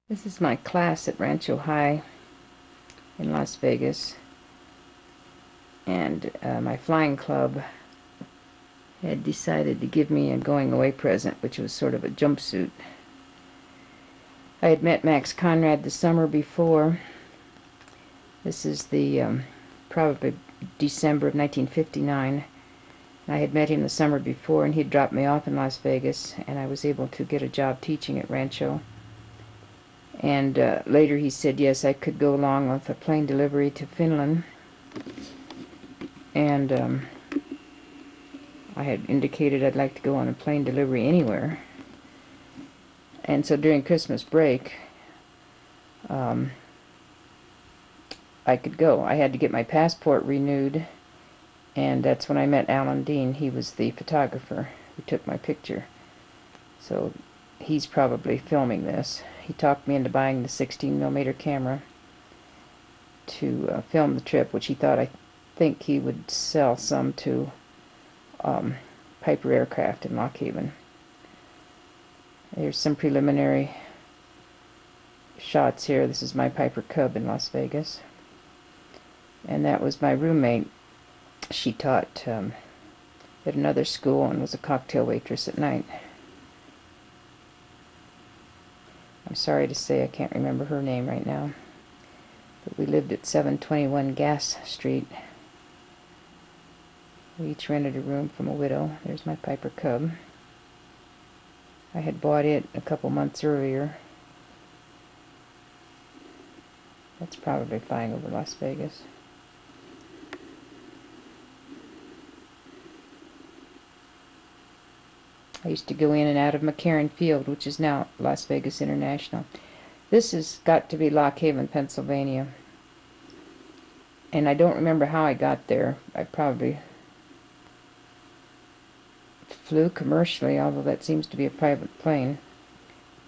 This is my class at Rancho High in Las Vegas, and my flying club had decided to give me a going away present, which was sort of a jumpsuit. I had met Max Conrad the summer before. This is the probably December of 1959. I had met him the summer before, and he'd dropped me off in Las Vegas, and I was able to get a job teaching at Rancho. And later he said, yes, I could go along with a plane delivery to Finland. And I had indicated I'd like to go on a plane delivery anywhere. And so during Christmas break, I could go. I had to get my passport renewed, and that's when I met Alan Dean. He was the photographer who took my picture. So he's probably filming this. He talked me into buying the 16mm camera to film the trip, which he thought, I think he would sell some to Piper Aircraft in Lock Haven. There's some preliminary shots here. This is my Piper Cub in Las Vegas. And that was my roommate. She taught at another school and was a cocktail waitress at night. I'm sorry to say I can't remember her name right now. But we lived at 721 Gas Street. We each rented a room from a widow. There's my Piper Cub. I had bought it a couple months earlier. That's probably flying over Las Vegas. I used to go in and out of McCarran Field, which is now Las Vegas International. This has got to be Lock Haven, Pennsylvania. And I don't remember how I got there. I probably flew commercially, although that seems to be a private plane.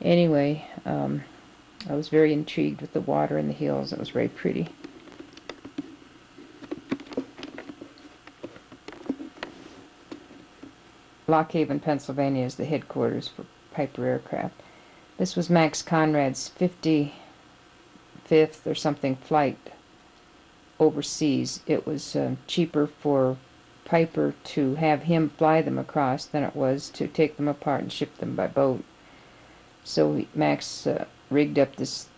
Anyway, I was very intrigued with the water and the hills. It was very pretty. Lock Haven, Pennsylvania is the headquarters for Piper Aircraft. This was Max Conrad's 55th or something flight overseas. It was cheaper for Piper to have him fly them across than it was to take them apart and ship them by boat. So Max rigged up this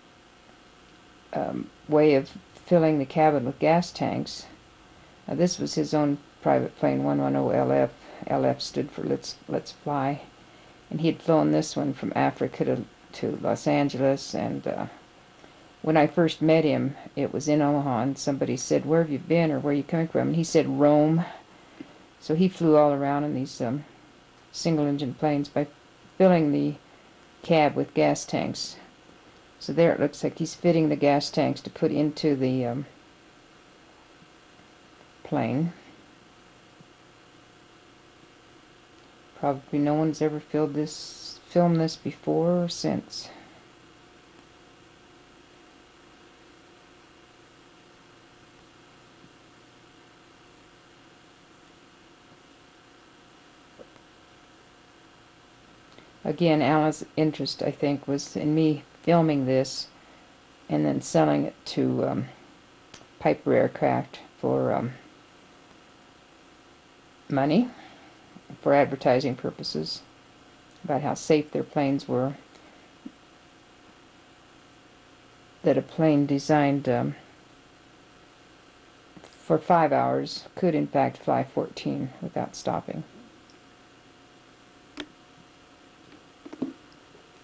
way of filling the cabin with gas tanks. Now, this was his own private plane, 110LF. LF stood for Let's Fly. And he had flown this one from Africa to Los Angeles. And when I first met him, it was in Omaha, and somebody said, "Where have you been, or where are you coming from?" And he said, "Rome." So he flew all around in these single-engine planes by filling the cab with gas tanks. So there it looks like he's fitting the gas tanks to put into the plane. Probably no one's ever filmed this before or since. Again, Alan's interest, I think, was in me filming this and then selling it to Piper Aircraft for money, for advertising purposes, about how safe their planes were. That a plane designed for 5 hours could in fact fly 14 without stopping.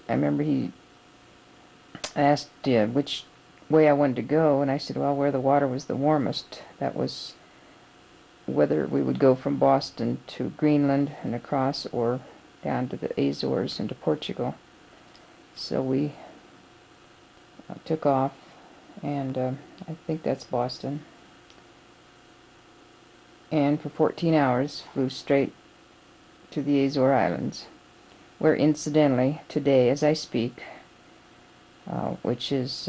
I remember he asked which way I wanted to go, and I said, well, where the water was the warmest. That was whether we would go from Boston to Greenland and across, or down to the Azores and to Portugal. So we took off, and I think that's Boston, and for 14 hours flew straight to the Azore Islands, where incidentally today as I speak, which is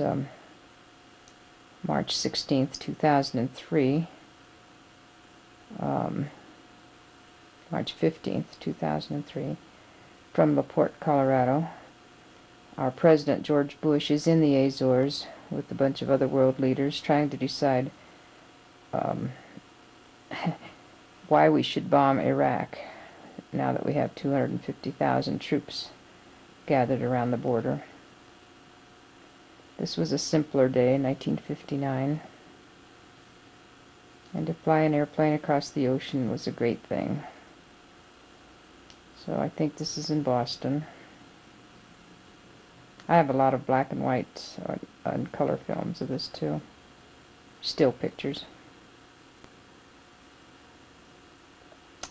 March 16th, 2003, March 15th, 2003, from LaPorte, Colorado, our president, George Bush, is in the Azores with a bunch of other world leaders trying to decide why we should bomb Iraq now that we have 250,000 troops gathered around the border. This was a simpler day, 1959, and to fly an airplane across the ocean was a great thing. So I think this is in Boston. I have a lot of black and white and color films of this too. Still pictures.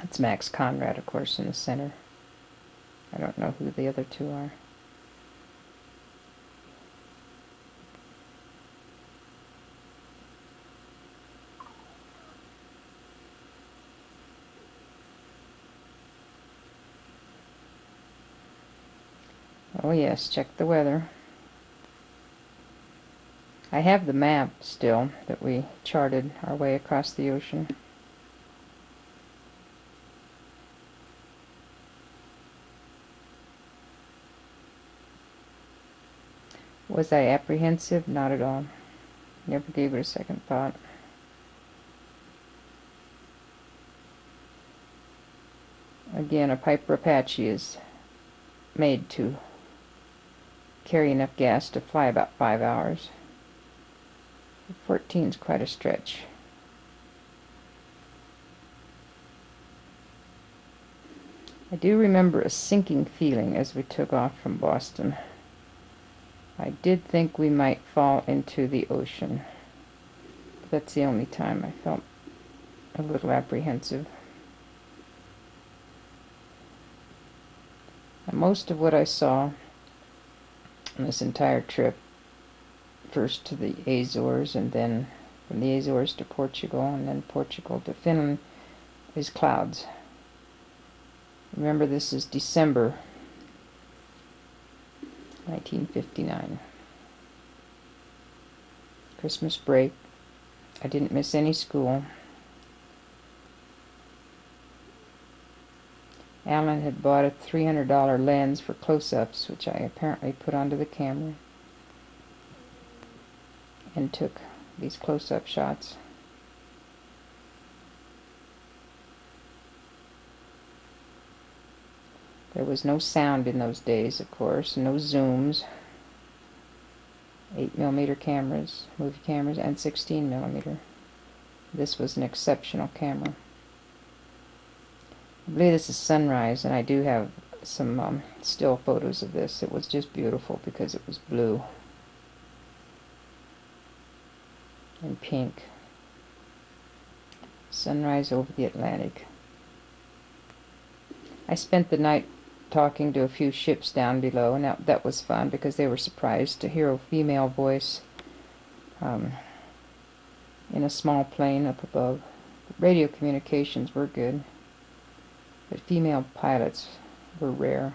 It's Max Conrad, of course, in the center. I don't know who the other two are. Oh yes, check the weather. I have the map still that we charted our way across the ocean. Was I apprehensive? Not at all. Never gave it a second thought. Again, a Piper Apache is made to carry enough gas to fly about 5 hours. 14 is quite a stretch. I do remember a sinking feeling as we took off from Boston. I did think we might fall into the ocean. But that's the only time I felt a little apprehensive. And most of what I saw on this entire trip, first to the Azores and then from the Azores to Portugal and then Portugal to Finland, is clouds. Remember, this is December 1959. Christmas break. I didn't miss any school. Alan had bought a $300 lens for close-ups, which I apparently put onto the camera and took these close-up shots. There was no sound in those days, of course, no zooms, 8mm cameras, movie cameras, and 16mm. This was an exceptional camera. I believe this is sunrise, and I do have some still photos of this. It was just beautiful because it was blue and pink. Sunrise over the Atlantic. I spent the night talking to a few ships down below, and that was fun because they were surprised to hear a female voice in a small plane up above. Radio communications were good, but female pilots were rare.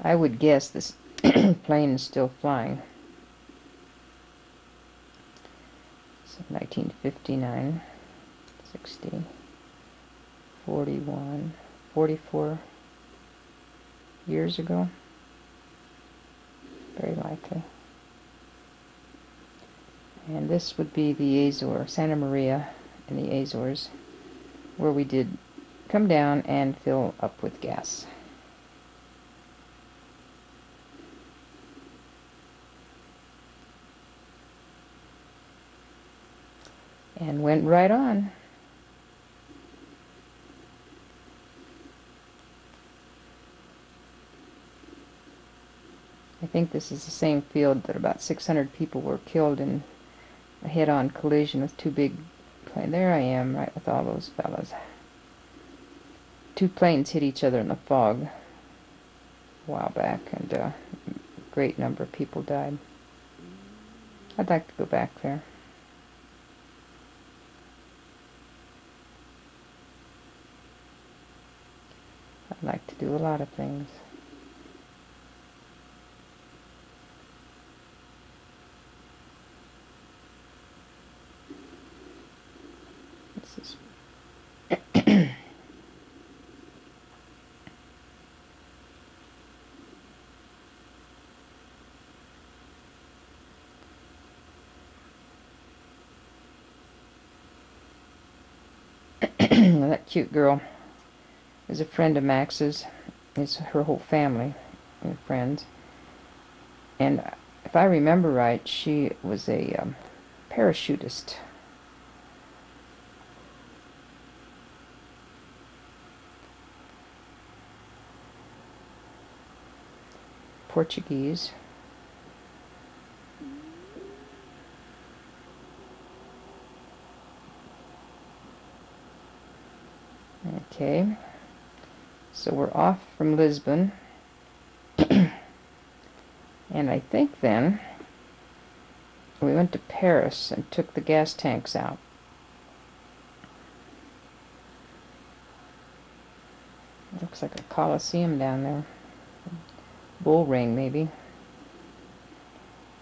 I would guess this plane is still flying. So 1959, 60, 41, 44 years ago. Very likely. And this would be the Azores, Santa Maria in the Azores, where we did come down and fill up with gas. And went right on. I think this is the same field that about 600 people were killed in a head-on collision with two big planes. There I am, right with all those fellas. Two planes hit each other in the fog a while back, and a great number of people died. I'd like to go back there. I like to do a lot of things. This is that cute girl is a friend of Max's. It's her whole family and friends. And if I remember right, she was a parachutist. Portuguese. Okay, so we're off from Lisbon. And I think then we went to Paris and took the gas tanks out. Looks like a coliseum down there. Bull ring, maybe.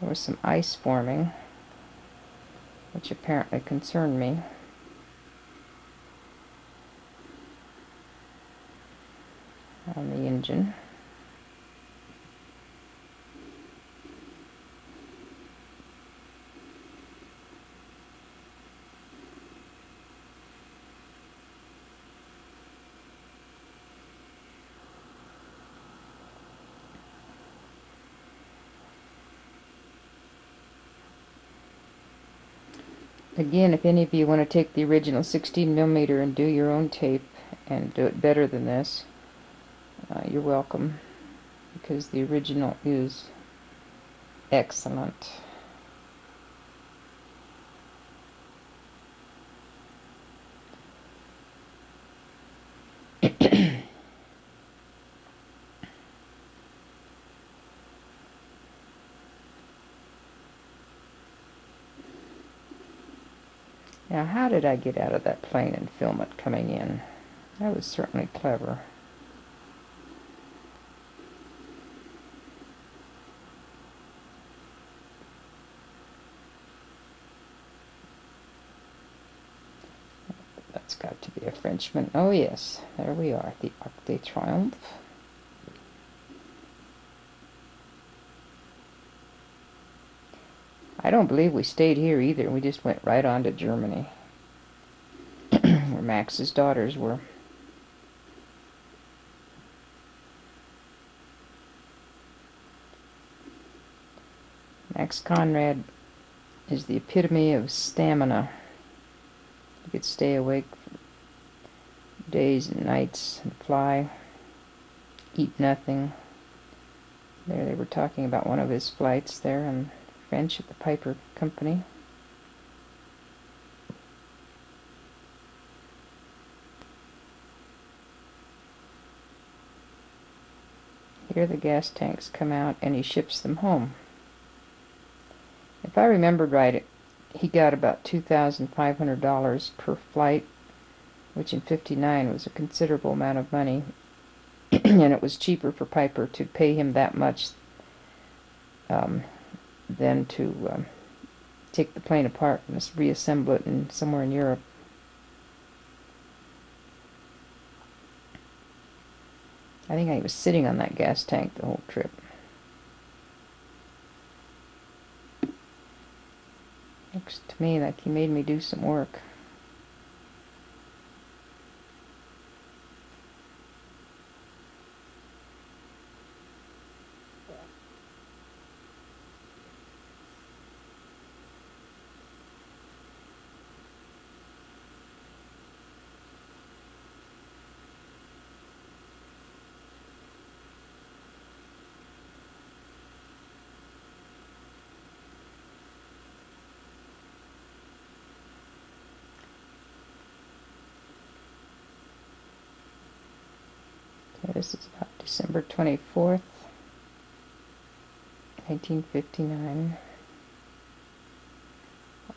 There was some ice forming, which apparently concerned me. On the engine. Again, if any of you want to take the original 16mm and do your own tape and do it better than this, you're welcome, because the original is excellent. Now, how did I get out of that plane and film it coming in? That was certainly clever. That's got to be a Frenchman. Oh yes, there we are, the Arc de Triomphe. I don't believe we stayed here either. We just went right on to Germany, where Max's daughters were. Max Conrad is the epitome of stamina. He could stay awake for days and nights and fly, eat nothing. There they were talking about one of his flights there in French at the Piper Company. Here the gas tanks come out and he ships them home. If I remembered right, he got about $2,500 per flight, which in '59 was a considerable amount of money. And it was cheaper for Piper to pay him that much than to take the plane apart and reassemble it somewhere in Europe. I think I was sitting on that gas tank the whole trip. Looks to me like he made me do some work. This is about December 24th, 1959.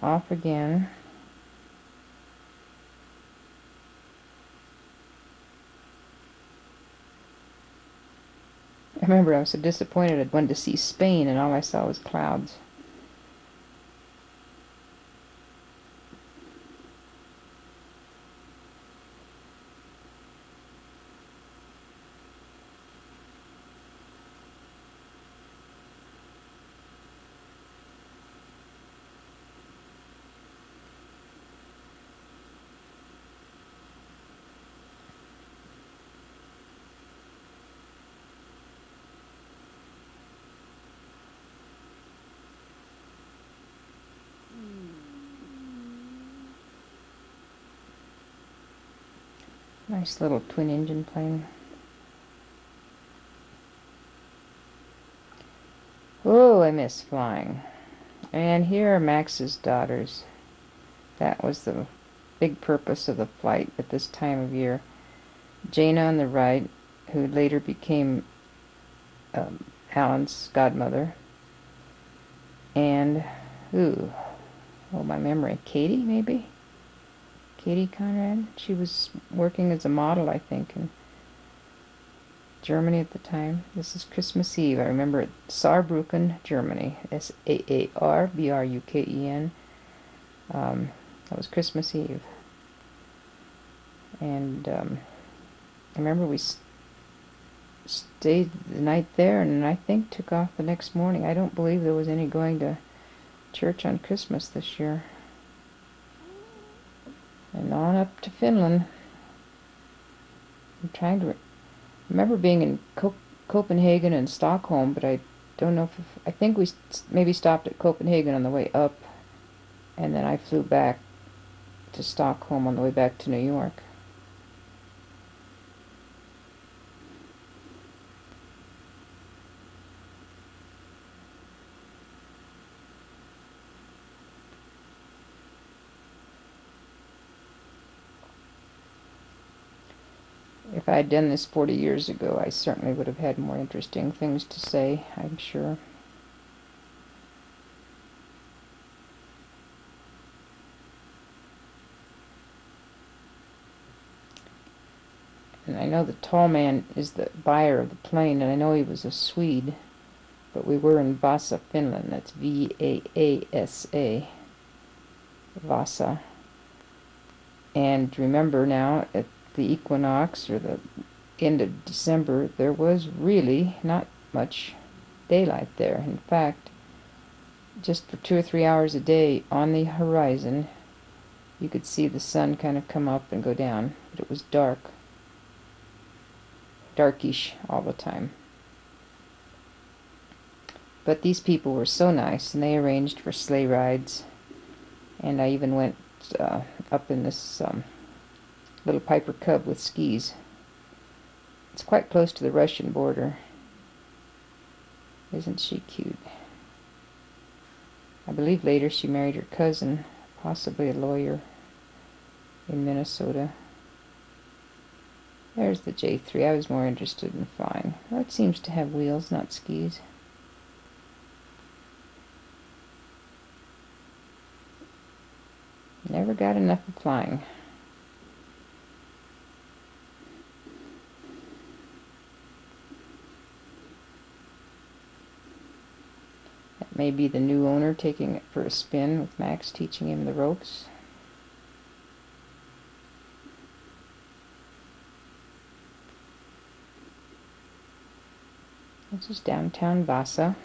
Off again. remember I was so disappointed. I'd wanted to see Spain, and all I saw was clouds. Nice little twin-engine plane. Oh, I miss flying. And here are Max's daughters. That was the big purpose of the flight at this time of year. Jaina on the right, who later became Alan's godmother. And, my memory, Katie, maybe? Katie Conrad. She was working as a model, I think, in Germany at the time. This is Christmas Eve. I remember it. Saarbrücken, Germany. Saarbruken. That was Christmas Eve. And I remember we stayed the night there, and I think took off the next morning. I don't believe there was any going to church on Christmas this year. And on up to Finland. I'm trying to remember being in Copenhagen and Stockholm, but I don't know if... I think we maybe stopped at Copenhagen on the way up, and then I flew back to Stockholm on the way back to New York. If I had done this 40 years ago, I certainly would have had more interesting things to say, I'm sure. And I know the tall man is the buyer of the plane, and I know he was a Swede, but we were in Vasa, Finland. That's V-A-A-S-A, Vasa. And remember now, at the equinox, or the end of December, there was really not much daylight there. In fact, just for 2 or 3 hours a day on the horizon, you could see the sun kind of come up and go down, but it was darkish all the time. But these people were so nice, and they arranged for sleigh rides, and I even went up in this little Piper Cub with skis. It's quite close to the Russian border. Isn't she cute? I believe later she married her cousin, possibly a lawyer in Minnesota. There's the J3. I was more interested in flying. Well, it seems to have wheels, not skis. Never got enough of flying. That may be the new owner taking it for a spin with Max teaching him the ropes. This is downtown Vasa.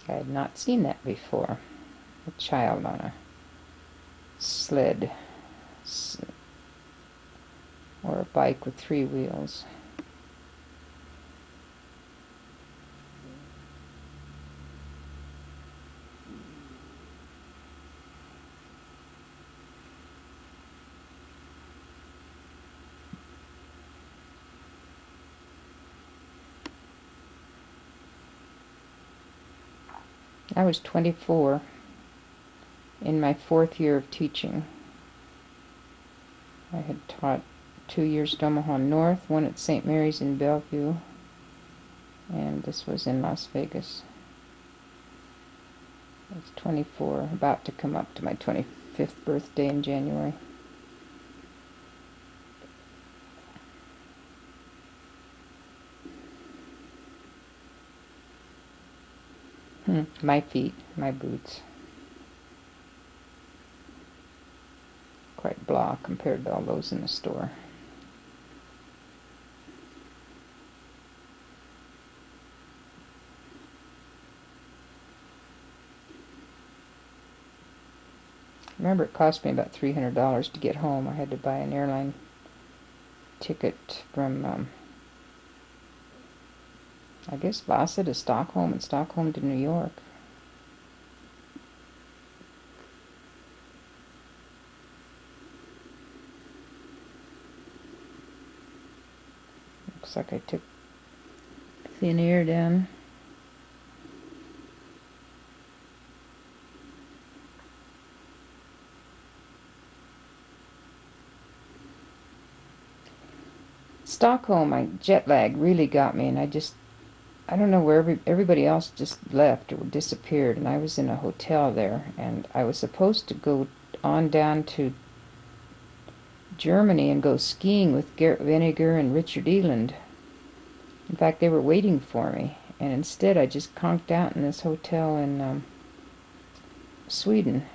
I had not seen that before. A child on a sled or a bike with 3 wheels. I was 24 in my 4th year of teaching. I had taught 2 years at Omaha North, 1 at St. Mary's in Bellevue, and this was in Las Vegas. I was 24, about to come up to my 25th birthday in January. My feet, my boots. Quite blah compared to all those in the store. Remember, it cost me about $300 to get home. I had to buy an airline ticket from, I guess, Vasa to Stockholm and Stockholm to New York. Looks like I took thin air down. Stockholm, my jet lag really got me, and I don't know where everybody else just left or disappeared, and I was in a hotel there, and I was supposed to go on down to Germany and go skiing with Gert Vinegar and Richard Eland. In fact, they were waiting for me, and instead I just conked out in this hotel in Sweden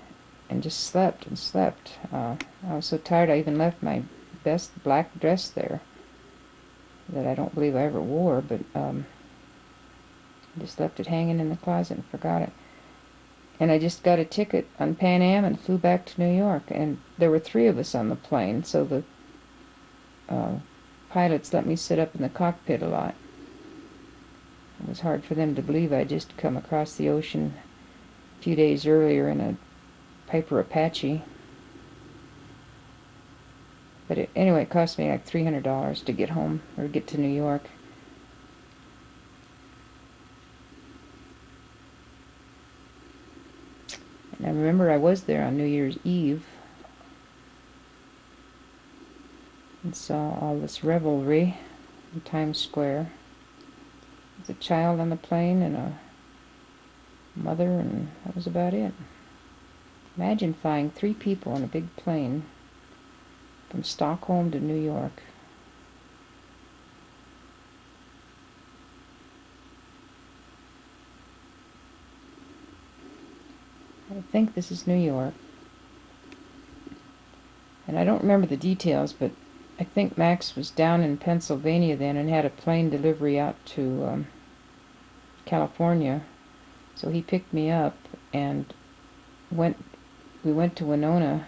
and just slept and slept. I was so tired I even left my best black dress there that I don't believe I ever wore, but just left it hanging in the closet and forgot it. And I just got a ticket on Pan Am and flew back to New York. And there were 3 of us on the plane, so the pilots let me sit up in the cockpit a lot. It was hard for them to believe I'd just come across the ocean a few days earlier in a Piper Apache. But anyway, it cost me like $300 to get home, or get to New York. And I remember I was there on New Year's Eve and saw all this revelry in Times Square. There's a child on the plane and a mother, and that was about it. Imagine flying 3 people on a big plane from Stockholm to New York. I think this is New York. And I don't remember the details, but I think Max was down in Pennsylvania then and had a plane delivery out to California. So he picked me up and we went to Winona,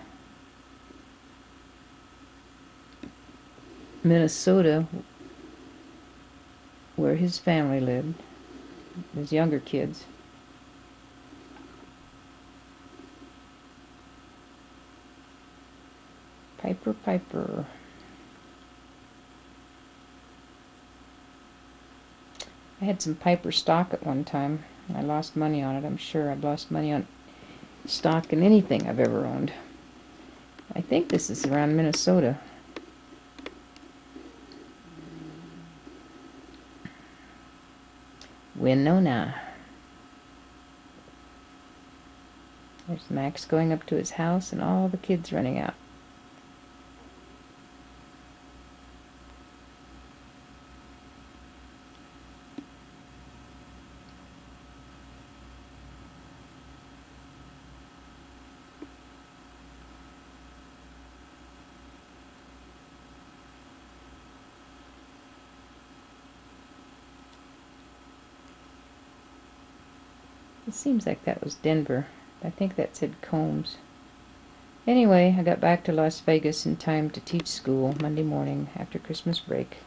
Minnesota, where his family lived, his younger kids. Piper, Piper. I had some Piper stock at one time. I lost money on it, I'm sure. I've lost money on stock in anything I've ever owned. I think this is around Minnesota. Winona. There's Max going up to his house and all the kids running out. It seems like that was Denver. I think that said Combs. Anyway, I got back to Las Vegas in time to teach school Monday morning after Christmas break.